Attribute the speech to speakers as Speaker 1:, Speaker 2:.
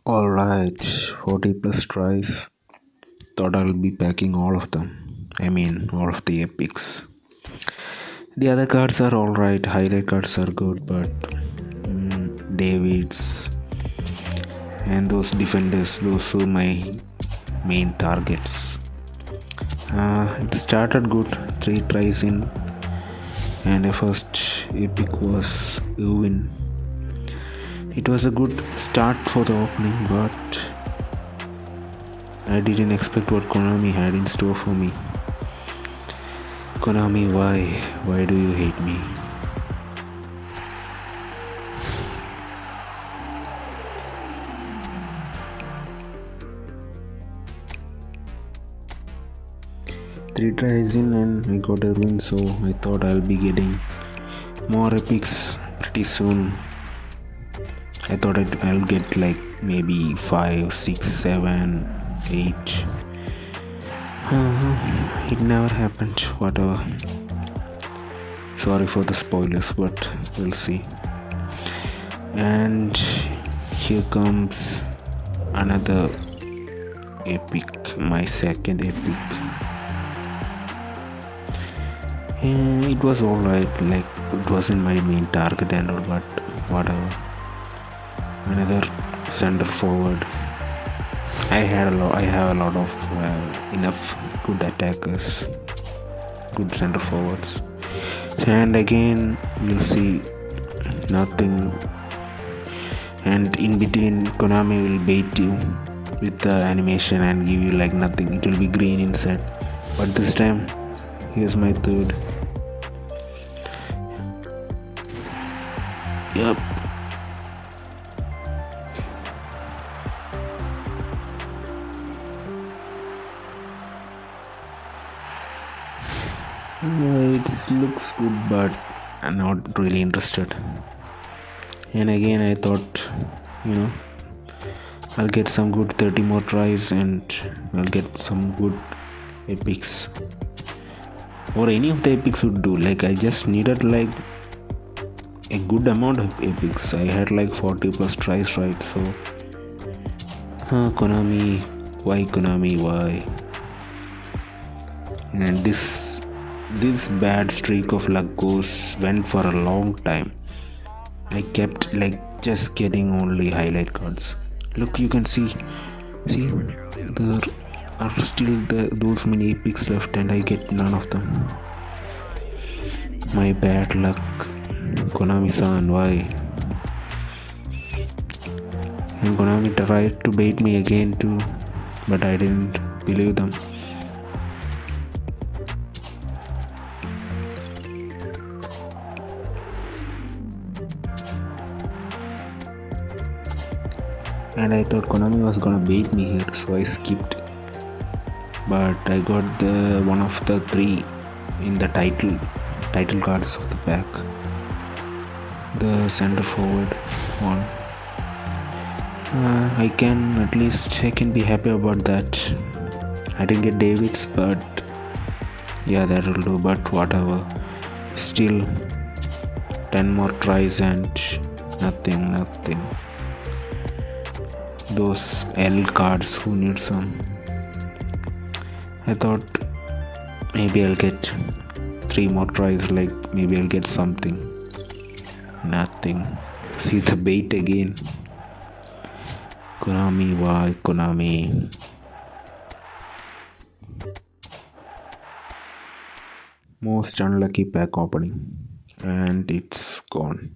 Speaker 1: Alright, 40 plus tries. Thought I'll be packing all of them. I mean, all of the epics. The other cards are alright, highlight cards are good, but David's and those defenders, those were my main targets. It started good, 3 tries in, and the first epic was Irwin. It was a good start for the opening, but I didn't expect what Konami had in store for me. Konami, why? Why do you hate me? Three tries in and I got a win, so I thought I'll be getting more epics pretty soon. I thought I'll get like maybe 5, 6, 7, 8. It never happened, whatever. Sorry for the spoilers, but we'll see. And here comes another epic, my second epic. And it was alright, like it wasn't my main target and all, but whatever. Another center forward. I have a lot of enough good attackers, good center forwards. And again, you'll see nothing. And in between, Konami will bait you with the animation and give you like nothing. It will be green inside. But this time, here's my third. Yup. It looks good, but I'm not really interested. And again, I thought, I'll get some good 30 more tries and I'll get some good epics. Or any of the epics would do. Like, I just needed like a good amount of epics. I had like 40 plus tries, right? So, Konami, why? And this bad streak of luck went for a long time. I kept like just getting only highlight cards. Look, you can see there are still those many epics left and I get none of them. My bad luck, Konami-san, why? And Konami tried to bait me again too, but I didn't believe them. And I thought Konami was gonna bait me here, so I skipped. But I got the one of the 3 in the title cards of the pack. The center forward one. I can be happy about that. I didn't get David's, but yeah, that will do. But whatever. Still, 10 more tries and nothing. Those L cards, who need some? I thought maybe I'll get 3 more tries, like maybe I'll get something. Nothing. See the bait again. Konami, why Konami? Most unlucky pack opening, and it's gone.